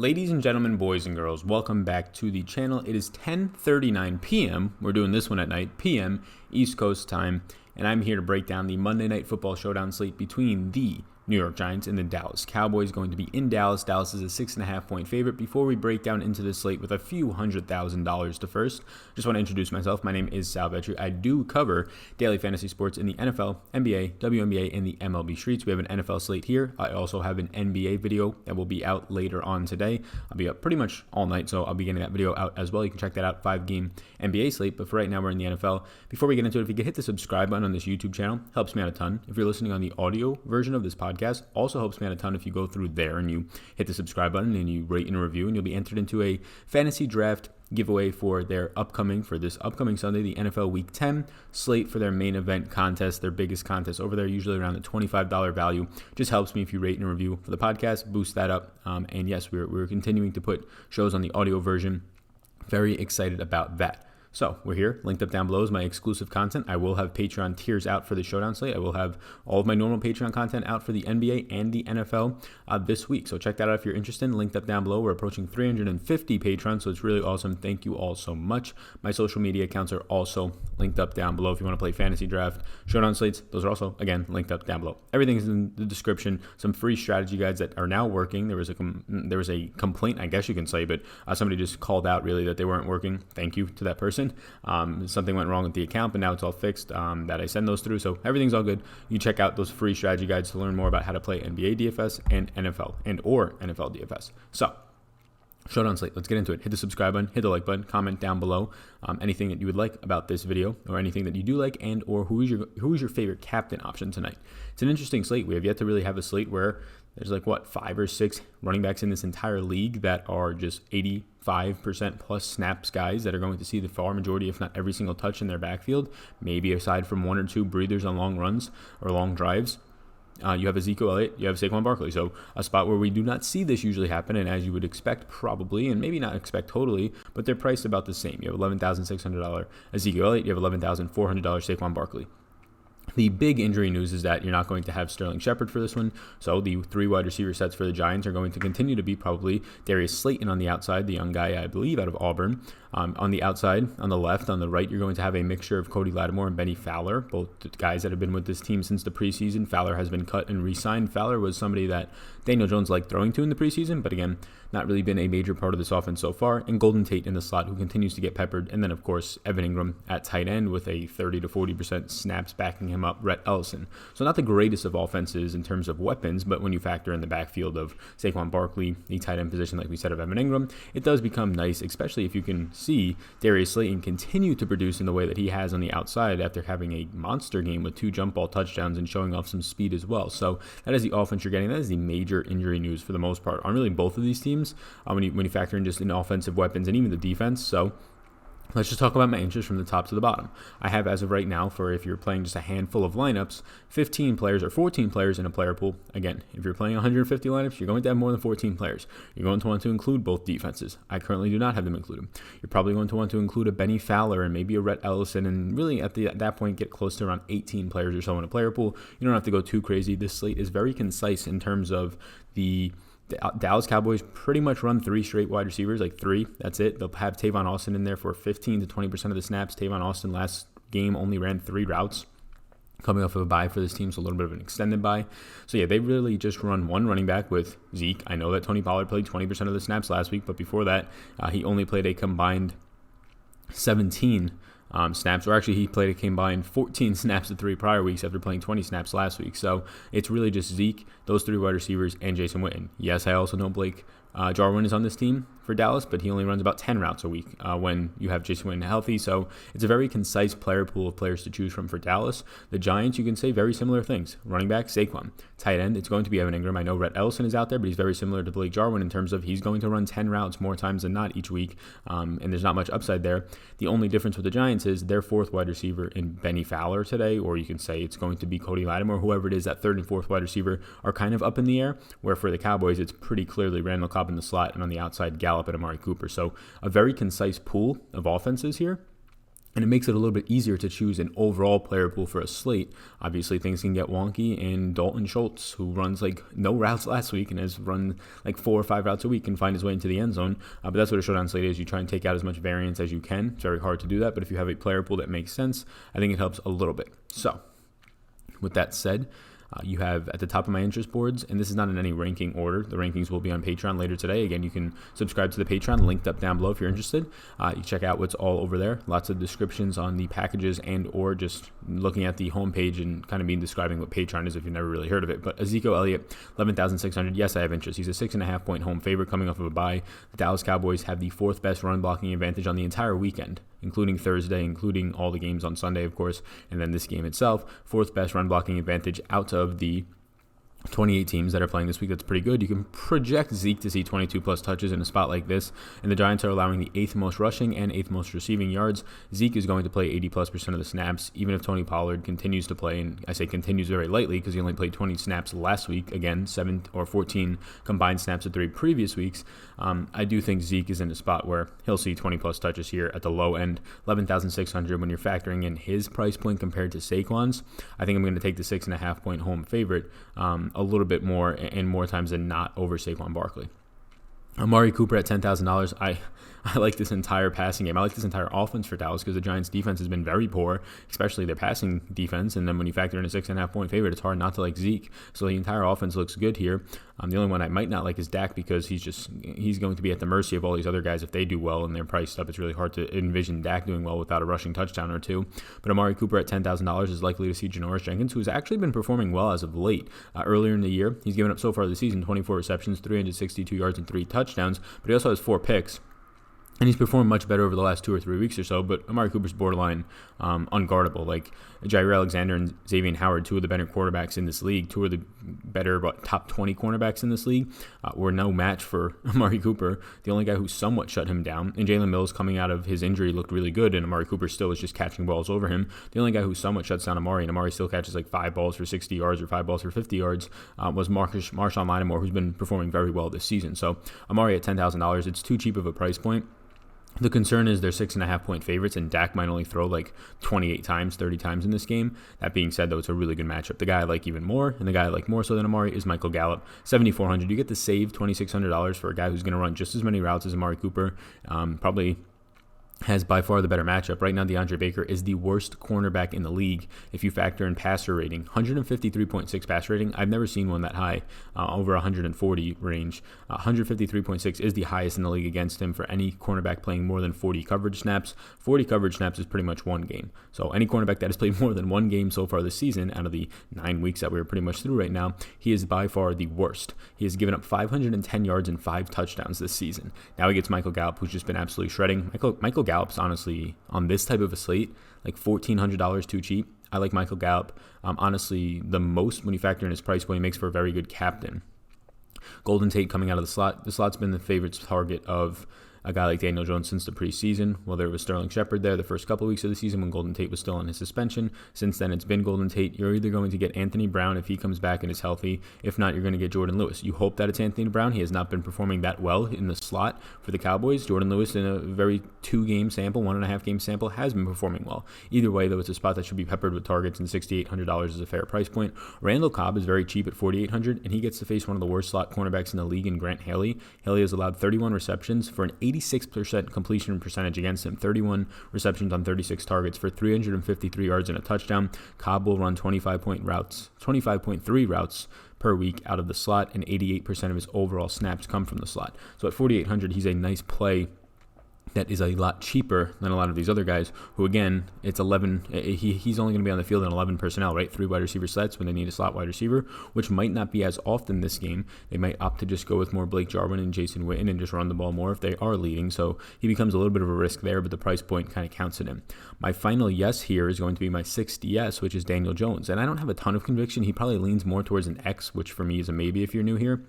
Ladies and gentlemen, boys and girls, welcome back to the channel. It is 10:39 p.m. We're doing this one at night, p.m. East Coast time, and I'm here to break down the Monday Night Football showdown slate between the New York Giants and the Dallas Cowboys. Going to be in Dallas. Dallas is a 6.5-point favorite. Before we break down into the slate with a few $100,000 to first, just want to introduce myself. My name is Sal Vetri. I do cover daily fantasy sports in the NFL, NBA, WNBA, and the MLB streets. We have an NFL slate here. I also have an NBA video that will be out later on today. I'll be up pretty much all night, so I'll be getting that video out as well. You can check that out, 5-game NBA slate. But for right now, we're in the NFL. Before we get into it, if you could hit the subscribe button on this YouTube channel, helps me out a ton. If you're listening on the audio version of this podcast, also helps me out a ton if you go through there and you hit the subscribe button and you rate and review, and you'll be entered into a fantasy draft giveaway for this upcoming Sunday, the NFL Week 10 slate for their main event contest, their biggest contest over there, usually around the $25 value. Just helps me if you rate and review for the podcast, boost that up. And yes, we're continuing to put shows on the audio version. Very excited about that. So we're here. Linked up down below is my exclusive content. I will have Patreon tiers out for the showdown slate. I will have all of my normal Patreon content out for the NBA and the NFL this week. So check that out if you're interested. Linked up down below. We're approaching 350 patrons, so it's really awesome. Thank you all so much. My social media accounts are also linked up down below. If you want to play fantasy draft, showdown slates, those are also, again, linked up down below. Everything is in the description. Some free strategy guides that are now working. There was a complaint, I guess you can say, but somebody just called out really that they weren't working. Thank you to that person. Something went wrong with the account, but now it's all fixed that I send those through. So everything's all good. You check out those free strategy guides to learn more about how to play NBA DFS and NFL DFS. So showdown slate, let's get into it. Hit the subscribe button, hit the like button, comment down below anything that you would like about this video or anything that you do like, and or who is your favorite captain option tonight. It's an interesting slate. We have yet to really have a slate where there's 5 or 6 running backs in this entire league that are just 85% plus snaps guys that are going to see the far majority, if not every single touch in their backfield, maybe aside from 1 or 2 breathers on long runs or long drives. You have Ezekiel Elliott, you have Saquon Barkley. So a spot where we do not see this usually happen, and as you would expect probably, and maybe not expect totally, but they're priced about the same. You have $11,600 Ezekiel Elliott, you have $11,400 Saquon Barkley. The big injury news is that you're not going to have Sterling Shepard for this one. So the 3 wide receiver sets for the Giants are going to continue to be probably Darius Slayton on the outside, the young guy, I believe, out of Auburn. On the outside, on the left, on the right, you're going to have a mixture of Cody Latimer and Benny Fowler, both guys that have been with this team since the preseason. Fowler has been cut and re-signed. Fowler was somebody that Daniel Jones liked throwing to in the preseason, but again, not really been a major part of this offense so far. And Golden Tate in the slot, who continues to get peppered. And then, of course, Evan Ingram at tight end with a 30 to 40% snaps backing him up, Rhett Ellison. So not the greatest of offenses in terms of weapons, but when you factor in the backfield of Saquon Barkley, the tight end position, like we said, of Evan Ingram, it does become nice, especially if you can see Darius Slayton continue to produce in the way that he has on the outside after having a monster game with 2 jump ball touchdowns and showing off some speed as well. So that is the offense you're getting. That is the major injury news for the most part on really both of these teams when you factor in just in offensive weapons and even the defense. So let's just talk about my interest from the top to the bottom. I have, as of right now, for if you're playing just a handful of lineups, 15 players or 14 players in a player pool. Again, if you're playing 150 lineups, you're going to have more than 14 players. You're going to want to include both defenses. I currently do not have them included. You're probably going to want to include a Benny Fowler and maybe a Rhett Ellison, and really at that point get close to around 18 players or so in a player pool. You don't have to go too crazy. This slate is very concise in terms of the Dallas Cowboys pretty much run 3 straight wide receivers, 3. That's it. They'll have Tavon Austin in there for 15 to 20% of the snaps. Tavon Austin last game only ran 3 routes, coming off of a bye for this team, so a little bit of an extended bye. So yeah, they really just run 1 running back with Zeke. I know that Tony Pollard played 20% of the snaps last week, but before that, he only played a combined 17 snaps, or actually he played a combined 14 snaps the 3 prior weeks after playing 20 snaps last week. So it's really just Zeke, those 3 wide receivers, and Jason Witten. Yes, I also know Blake Jarwin is on this team for Dallas, but he only runs about 10 routes a week when you have Jason Witten healthy. So it's a very concise player pool of players to choose from for Dallas. The Giants, you can say very similar things. Running back, Saquon. Tight end, it's going to be Evan Ingram. I know Rhett Ellison is out there, but he's very similar to Blake Jarwin in terms of he's going to run 10 routes more times than not each week, and there's not much upside there. The only difference with the Giants is their 4th wide receiver in Benny Fowler today, or you can say it's going to be Cody Latimer, whoever it is, that 3rd and 4th wide receiver are kind of up in the air, where for the Cowboys, it's pretty clearly Randall Cobb in the slot, and on the outside, Gallup and Amari Cooper. So a very concise pool of offenses here. And it makes it a little bit easier to choose an overall player pool for a slate. Obviously, things can get wonky, and Dalton Schultz, who runs like no routes last week and has run like 4 or 5 routes a week, can find his way into the end zone. But that's what a showdown slate is. You try and take out as much variance as you can. It's very hard to do that, but if you have a player pool that makes sense, I think it helps a little bit. So, with that said, you have at the top of my interest boards, and this is not in any ranking order. The rankings will be on Patreon later today. Again, you can subscribe to the Patreon, linked up down below if you're interested. You check out what's all over there. Lots of descriptions on the packages and or just looking at the homepage and kind of describing what Patreon is if you've never really heard of it. But Ezekiel Elliott, 11,600. Yes, I have interest. He's a 6.5 point home favorite coming off of a bye. The Dallas Cowboys have the 4th best run blocking advantage on the entire weekend, including Thursday, including all the games on Sunday, of course, and then this game itself. 4th best run blocking advantage out of the 28 teams that are playing this week. That's pretty good. You can project Zeke to see 22 plus touches in a spot like this, and the Giants are allowing the 8th most rushing and 8th most receiving yards. Zeke is going to play 80+% of the snaps, even if Tony Pollard continues to play, and I say continues very lightly because he only played 20 snaps last week. Again, 7 or 14 combined snaps of 3 previous weeks. I do think Zeke is in a spot where he'll see 20 plus touches here at the low end. 11,600 when you're factoring in his price point compared to Saquon's. I think I'm going to take the 6.5 point home favorite a little bit more and more times than not over Saquon Barkley. Amari Cooper at $10,000. I like this entire passing game. I like this entire offense for Dallas because the Giants' defense has been very poor, especially their passing defense. And then when you factor in a 6.5 point favorite, it's hard not to like Zeke. So the entire offense looks good here. The only one I might not like is Dak because he's going to be at the mercy of all these other guys if they do well and they're priced up. It's really hard to envision Dak doing well without a rushing touchdown or two. But Amari Cooper at $10,000 is likely to see Janoris Jenkins, who has actually been performing well as of late. Earlier in the year, he's given up so far this season 24 receptions, 362 yards, and 3 touchdowns. But he also has 4 picks. And he's performed much better over the last 2 or 3 weeks or so, but Amari Cooper's borderline unguardable. Like Jair Alexander and Xavier Howard, 2 of the better quarterbacks in this league, 2 of the better top 20 cornerbacks in this league, were no match for Amari Cooper. The only guy who somewhat shut him down, and Jalen Mills coming out of his injury looked really good, and Amari Cooper still is just catching balls over him. The only guy who somewhat shuts down Amari, and Amari still catches like 5 balls for 60 yards or 5 balls for 50 yards, was Marshawn Lattimore, who's been performing very well this season. So Amari at $10,000, it's too cheap of a price point. The concern is they're 6.5 point favorites, and Dak might only throw like 28 times, 30 times in this game. That being said, though, it's a really good matchup. The guy I like even more, and the guy I like more so than Amari, is Michael Gallup. $7,400. You get to save $2,600 for a guy who's going to run just as many routes as Amari Cooper. Probably has by far the better matchup. Right now, DeAndre Baker is the worst cornerback in the league if you factor in passer rating. 153.6 passer rating. I've never seen one that high, over 140 range. 153.6 is the highest in the league against him for any cornerback playing more than 40 coverage snaps. 40 coverage snaps is pretty much one game. So any cornerback that has played more than one game so far this season, out of the 9 weeks that we're pretty much through right now, he is by far the worst. He has given up 510 yards and 5 touchdowns this season. Now he gets Michael Gallup, who's just been absolutely shredding. Michael Gallup's honestly, on this type of a slate, like $1,400 too cheap. I like Michael Gallup. Honestly, the most when you factor in his price point, he makes for a very good captain. Golden Tate coming out of the slot. The slot's been the favorite's target of a guy like Daniel Jones since the preseason. Well, there was Sterling Shepard there the first couple of weeks of the season when Golden Tate was still on his suspension. Since then, it's been Golden Tate. You're either going to get Anthony Brown if he comes back and is healthy. If not, you're going to get Jordan Lewis. You hope that it's Anthony Brown. He has not been performing that well in the slot for the Cowboys. Jordan Lewis, in a very 2-game sample, 1.5-game sample, has been performing well. Either way, though, it's a spot that should be peppered with targets, and $6,800 is a fair price point. Randall Cobb is very cheap at $4,800, and he gets to face one of the worst slot cornerbacks in the league in Grant Haley. Haley has allowed 31 receptions for an 86% completion percentage against him, 31 receptions on 36 targets for 353 yards and a touchdown. Cobb will run 25.3 routes per week out of the slot, and 88% of his overall snaps come from the slot. So at $4,800, he's a nice play that is a lot cheaper than a lot of these other guys who, again, it's 11. He's only going to be on the field in 11 personnel, right? 3 wide receiver sets when they need a slot wide receiver, which might not be as often this game. They might opt to just go with more Blake Jarwin and Jason Witten and just run the ball more if they are leading. So he becomes a little bit of a risk there, but the price point kind of counts in him. My final yes here is going to be my 6th yes, which is Daniel Jones. And I don't have a ton of conviction. He probably leans more towards an X, which for me is a maybe if you're new here.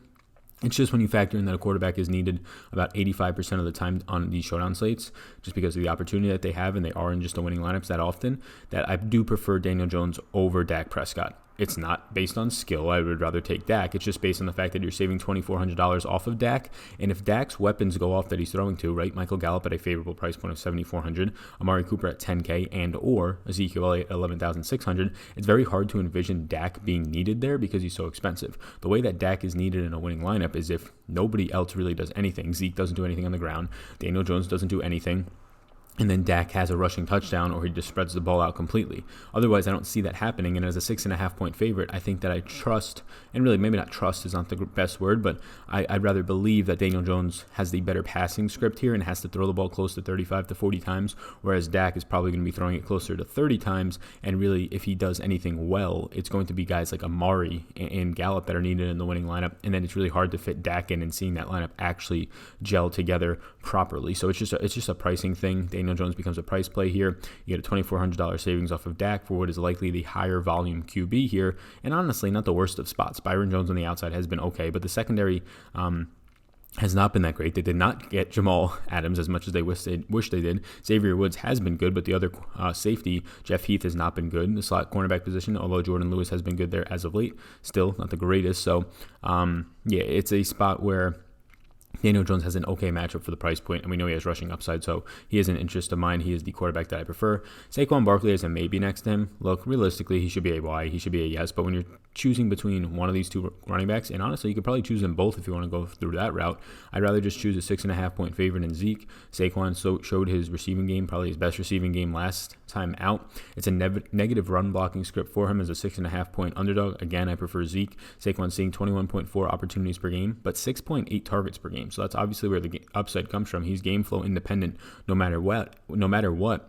It's just when you factor in that a quarterback is needed about 85% of the time on these showdown slates, just because of the opportunity that they have, and they are in just the winning lineups that often, that I do prefer Daniel Jones over Dak Prescott. it's not based on skill. I would rather take Dak. It's just based on the fact that you're saving $2,400 off of Dak. And if Dak's weapons go off that he's throwing to, right, Michael Gallup at a favorable price point of $7,400, Amari Cooper at $10K, and or Ezekiel Elliott at $11,600, it's very hard to envision Dak being needed there because he's so expensive. The way that Dak is needed in a winning lineup is if nobody else really does anything. Zeke doesn't do anything on the ground. Daniel Jones doesn't do anything. And then Dak has a rushing touchdown, or he just spreads the ball out completely. Otherwise, I don't see that happening. And as a 6.5-point favorite, I think that I trust, and really maybe not trust is not the best word, but I'd rather believe that Daniel Jones has the better passing script here and has to throw the ball close to 35 to 40 times, whereas Dak is probably going to be throwing it closer to 30 times. And really, if he does anything well, it's going to be guys like Amari and Gallup that are needed in the winning lineup. And then it's really hard to fit Dak in and seeing that lineup actually gel together properly. So it's just a pricing thing. Daniel Jones becomes a price play here. You get a $2,400 savings off of Dak for what is likely the higher volume QB here, and honestly not the worst of spots. Byron Jones on the outside has been okay, but the secondary has not been that great. They did not get Jamal Adams as much as they wish they did. Xavier Woods has been good, but the other safety, Jeff Heath, has not been good in the slot cornerback position, although Jordan Lewis has been good there as of late. Still not the greatest. So it's a spot where Daniel Jones has an okay matchup for the price point, and we know he has rushing upside, so he is an interest of mine. He is the quarterback that I prefer. Saquon Barkley is a maybe next to him. Look, realistically, he should be a Y. He should be a yes, but when you're choosing between one of these two running backs, and honestly, you could probably choose them both if you want to go through that route. I'd rather just choose a 6.5-point favorite in Zeke. Saquon showed his receiving game, probably his best receiving game last time out. It's a negative run blocking script for him as a 6.5-point underdog. Again, I prefer Zeke. Saquon's seeing 21.4 opportunities per game, but 6.8 targets per game. So that's obviously where the upside comes from. He's game flow independent no matter what.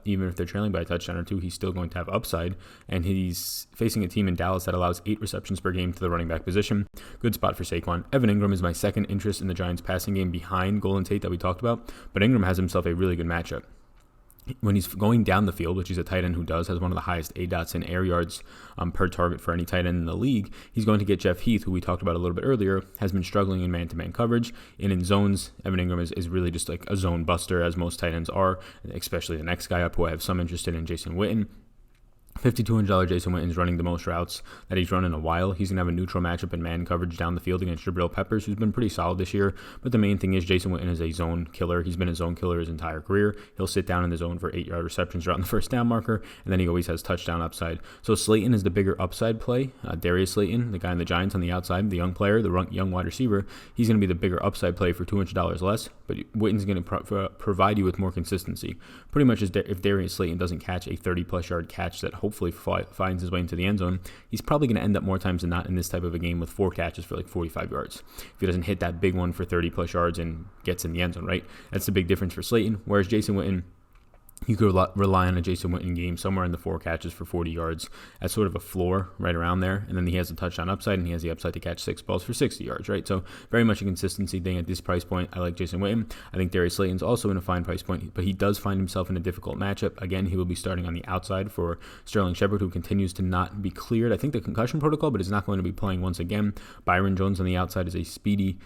Even if they're trailing by a touchdown or two, he's still going to have upside. And he's facing a team in Dallas that allows 8 receptions per game to the running back position. Good spot for Saquon. Evan Ingram is my second interest in the Giants passing game behind Golden Tate that we talked about, but Ingram has himself a really good matchup. When he's going down the field, which he's a tight end who has one of the highest ADOTs and air yards per target for any tight end in the league, he's going to get Jeff Heath, who we talked about a little bit earlier, has been struggling in man-to-man coverage. And in zones, Evan Ingram is really just like a zone buster, as most tight ends are, especially the next guy up who I have some interest in Jason Witten. $5,200 Jason Witten's running the most routes that he's run in a while. He's going to have a neutral matchup in man coverage down the field against Jabril Peppers, who's been pretty solid this year. But the main thing is Jason Witten is a zone killer. He's been a zone killer his entire career. He'll sit down in the zone for 8-yard receptions around the first down marker, and then he always has touchdown upside. So Slayton is the bigger upside play. Darius Slayton, the guy in the Giants on the outside, the young player, the young wide receiver, he's going to be the bigger upside play for $200 less, but Witten's going to provide you with more consistency. Pretty much if Darius Slayton doesn't catch a 30-plus yard catch that hopefully finds his way into the end zone, he's probably going to end up more times than not in this type of a game with 4 catches for like 45 yards. If he doesn't hit that big one for 30-plus yards and gets in the end zone, right? That's the big difference for Slayton, whereas Jason Witten, you could rely on a Jason Witten game somewhere in the 4 catches for 40 yards as sort of a floor right around there. And then he has a touchdown upside, and he has the upside to catch 6 balls for 60 yards, right? So very much a consistency thing at this price point. I like Jason Witten. I think Darius Slayton's also in a fine price point, but he does find himself in a difficult matchup. Again, he will be starting on the outside for Sterling Shepard, who continues to not be cleared. I think the concussion protocol, but is not going to be playing once again. Byron Jones on the outside is a speedy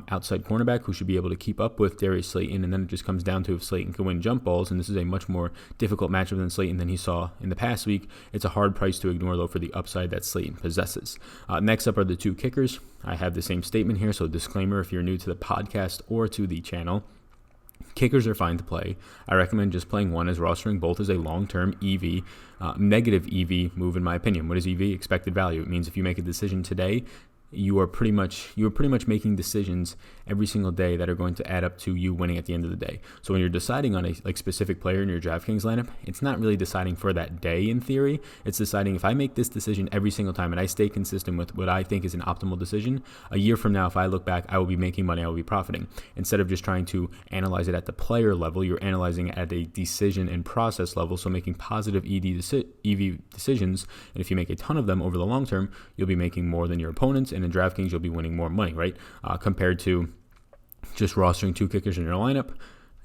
outside cornerback who should be able to keep up with Darius Slayton, and then it just comes down to if Slayton can win jump balls, and this is a much more difficult matchup than Slayton than he saw in the past week. It's a hard price to ignore, though, for the upside that Slayton possesses. Next up are the 2 kickers. I have the same statement here, so disclaimer if you're new to the podcast or to the channel. Kickers are fine to play. I recommend just playing one, as rostering both as a long-term EV, negative EV move in my opinion. What is EV? Expected value. It means if you make a decision today, you are pretty much making decisions every single day that are going to add up to you winning at the end of the day. So when you're deciding on a specific player in your Draftkings lineup, it's not really deciding for that day in theory. It's deciding if I make this decision every single time and I stay consistent with what I think is an optimal decision, a year from now, if I look back, I will be making money, I will be profiting. Instead of just trying to analyze it at the player level, you're analyzing it at a decision and process level, so making positive EV decisions. And if you make a ton of them over the long term, you'll be making more than your opponents, and in Draftkings, you'll be winning more money, right? Compared to just rostering 2 kickers in your lineup.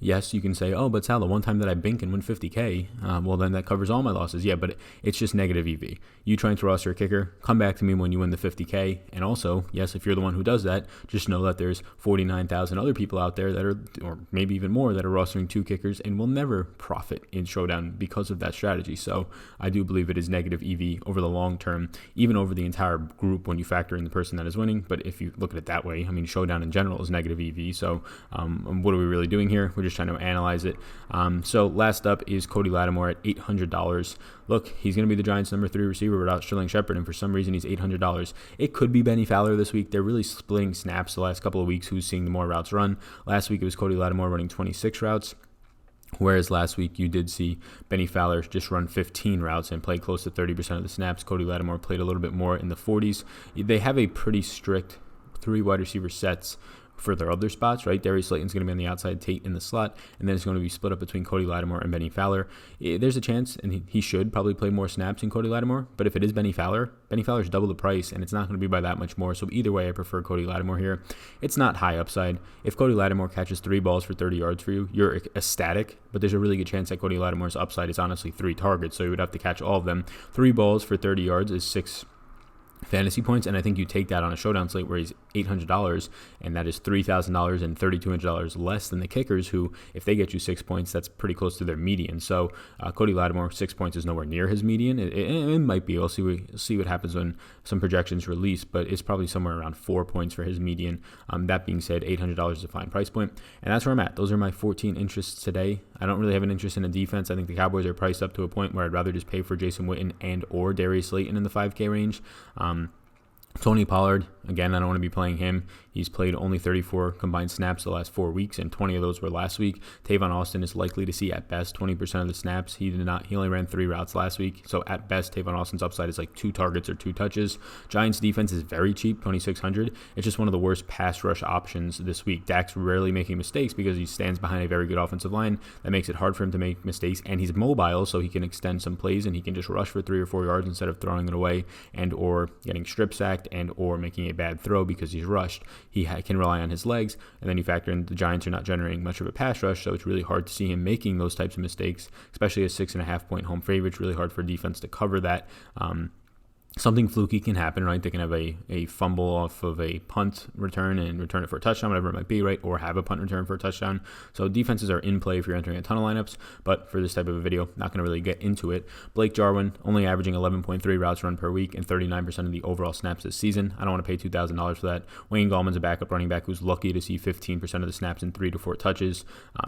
Yes, you can say, oh, but Sal, the one time that I bink and win 50K, well, then that covers all my losses. Yeah, but it's just negative EV. You trying to roster a kicker, come back to me when you win the 50K. And also, yes, if you're the one who does that, just know that there's 49,000 other people out there that are, or maybe even more, that are rostering 2 kickers and will never profit in Showdown because of that strategy. So I do believe it is negative EV over the long term, even over the entire group when you factor in the person that is winning. But if you look at it that way, I mean, Showdown in general is negative EV. So what are we really doing here? We're just trying to analyze it. So last up is Cody Latimer at $800. Look, he's going to be the Giants' number 3 receiver without Sterling Shepard, and for some reason he's $800. It could be Benny Fowler this week. They're really splitting snaps the last couple of weeks. Who's seeing the more routes run? Last week it was Cody Latimer running 26 routes. Whereas last week you did see Benny Fowler just run 15 routes and play close to 30% of the snaps. Cody Latimer played a little bit more in the 40s. They have a pretty strict 3 wide receiver sets for their other spots, right? Darius Slayton's going to be on the outside, Tate in the slot, and then it's going to be split up between Cody Latimer and Benny Fowler. There's a chance, and he should probably play more snaps than Cody Latimer, but if it is Benny Fowler's double the price, and it's not going to be by that much more, so either way, I prefer Cody Latimer here. It's not high upside. If Cody Latimer catches 3 balls for 30 yards for you, you're ecstatic, but there's a really good chance that Cody Latimer's upside is honestly 3 targets, so you would have to catch all of them. 3 balls for 30 yards is 6 fantasy points, and I think you take that on a Showdown slate where he's $800, and that is $3,000 and $3,200 less than the kickers, who, if they get you 6 points, that's pretty close to their median. So Cody Latimer, 6 points is nowhere near his median. It might be. We'll see what happens when some projections release, but it's probably somewhere around 4 points for his median. That being said, $800 is a fine price point, and that's where I'm at. Those are my 14 interests today. I don't really have an interest in a defense. I think the Cowboys are priced up to a point where I'd rather just pay for Jason Witten and or Darius Slayton in the 5K range. Tony Pollard, again, I don't want to be playing him. He's played only 34 combined snaps the last 4 weeks, and 20 of those were last week. Tavon Austin is likely to see at best 20% of the snaps. He only ran 3 routes last week, so at best, Tavon Austin's upside is like 2 targets or 2 touches. Giants defense is very cheap, $2,600. It's just one of the worst pass rush options this week. Dak's rarely making mistakes because he stands behind a very good offensive line. That makes it hard for him to make mistakes, and he's mobile, so he can extend some plays, and he can just rush for 3 or 4 yards instead of throwing it away and or getting strip sacked and or making a bad throw because he's rushed. He can rely on his legs, and then you factor in the Giants are not generating much of a pass rush, so it's really hard to see him making those types of mistakes, especially a 6.5 point home favorite. It's really hard for defense to cover that. Something fluky can happen, right? They can have a fumble off of a punt return and return it for a touchdown, whatever it might be, right? Or have a punt return for a touchdown. So defenses are in play if you're entering a ton of lineups, but for this type of a video, not going to really get into it. Blake Jarwin, only averaging 11.3 routes run per week and 39% of the overall snaps this season. I don't want to pay $2,000 for that. Wayne Gallman's a backup running back who's lucky to see 15% of the snaps in 3 to 4 touches.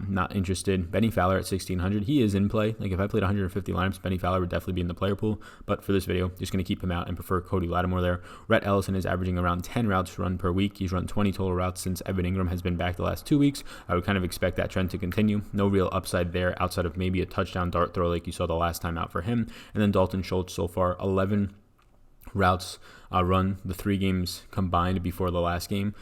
Not interested. Benny Fowler at $1,600. He is in play. Like if I played 150 lineups, Benny Fowler would definitely be in the player pool, but for this video, just going to keep him out and prefer Cody Latimer there. Rhett Ellison is averaging around 10 routes run per week. He's run 20 total routes since Evan Ingram has been back the last 2 weeks. I would kind of expect that trend to continue. No real upside there outside of maybe a touchdown dart throw like you saw the last time out for him. And then Dalton Schultz so far, 11 routes run, the 3 games combined before the last game,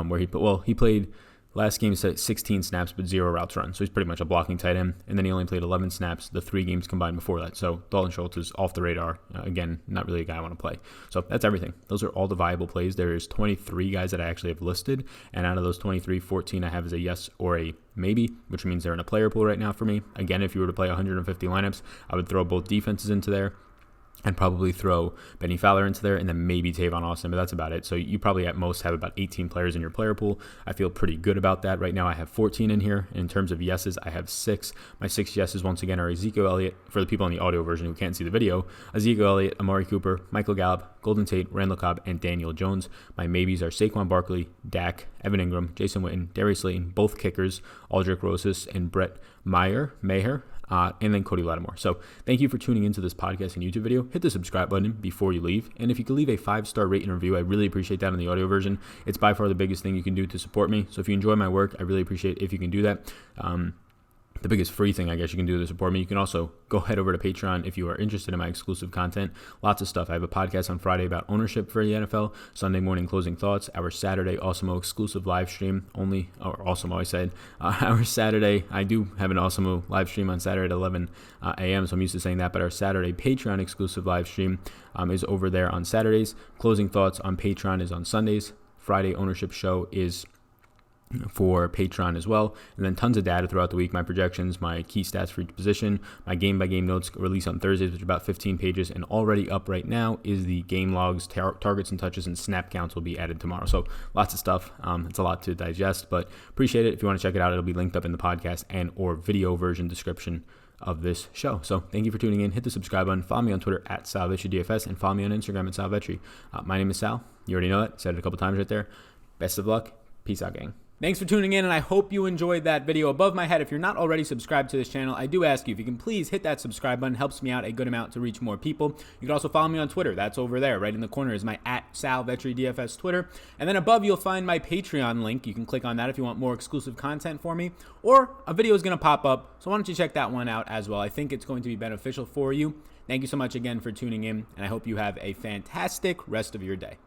where he played. Last game said 16 snaps, but 0 routes run. So he's pretty much a blocking tight end. And then he only played 11 snaps the 3 games combined before that. So Dalton Schultz is off the radar. Again, not really a guy I want to play. So that's everything. Those are all the viable plays. There's 23 guys that I actually have listed. And out of those 23, 14 I have as a yes or a maybe, which means they're in a player pool right now for me. Again, if you were to play 150 lineups, I would throw both defenses into there. And probably throw Benny Fowler into there and then maybe Tavon Austin, but that's about it. So you probably at most have about 18 players in your player pool. I feel pretty good about that. Right now I have 14 in here. And in terms of yeses, I have 6. My 6 yeses once again are Ezekiel Elliott, for the people on the audio version who can't see the video, Ezekiel Elliott, Amari Cooper, Michael Gallup, Golden Tate, Randall Cobb, and Daniel Jones. My maybes are Saquon Barkley, Dak, Evan Ingram, Jason Witten, Darius Slayton, both kickers, Aldrick Rosas, and Brett Maher. And then Cody Latimer. So thank you for tuning into this podcast and YouTube video. Hit the subscribe button before you leave. And if you could leave a 5-star rate and review, I really appreciate that on the audio version. It's by far the biggest thing you can do to support me. So if you enjoy my work, I really appreciate if you can do that. The biggest free thing I guess you can do to support me. You can also go head over to Patreon if you are interested in my exclusive content. Lots of stuff. I have a podcast on Friday about ownership for the NFL, Sunday morning closing thoughts, our Saturday Awesemo exclusive live stream our Saturday, I do have an Awesemo live stream on Saturday at 11 a.m., so I'm used to saying that, but our Saturday Patreon exclusive live stream is over there on Saturdays. Closing thoughts on Patreon is on Sundays. Friday ownership show is for Patreon as well, and then tons of data throughout the week, my projections, my key stats for each position, my game-by-game notes released on Thursdays, which are about 15 pages, and already up right now is the game logs, targets and touches, and snap counts will be added tomorrow. So lots of stuff. It's a lot to digest, but appreciate it. If you want to check it out, it'll be linked up in the podcast and or video version description of this show. So thank you for tuning in. Hit the subscribe button. Follow me on Twitter at SalVetriDFS and follow me on Instagram at SalVetri. My name is Sal. You already know that. Said it a couple times right there. Best of luck. Peace out, gang. Thanks for tuning in, and I hope you enjoyed that video. Above my head, if you're not already subscribed to this channel, I do ask you if you can please hit that subscribe button. It helps me out a good amount to reach more people. You can also follow me on Twitter. That's over there. Right in the corner is my at SalVetriDFS Twitter. And then above, you'll find my Patreon link. You can click on that if you want more exclusive content for me. Or a video is going to pop up, so why don't you check that one out as well. I think it's going to be beneficial for you. Thank you so much again for tuning in, and I hope you have a fantastic rest of your day.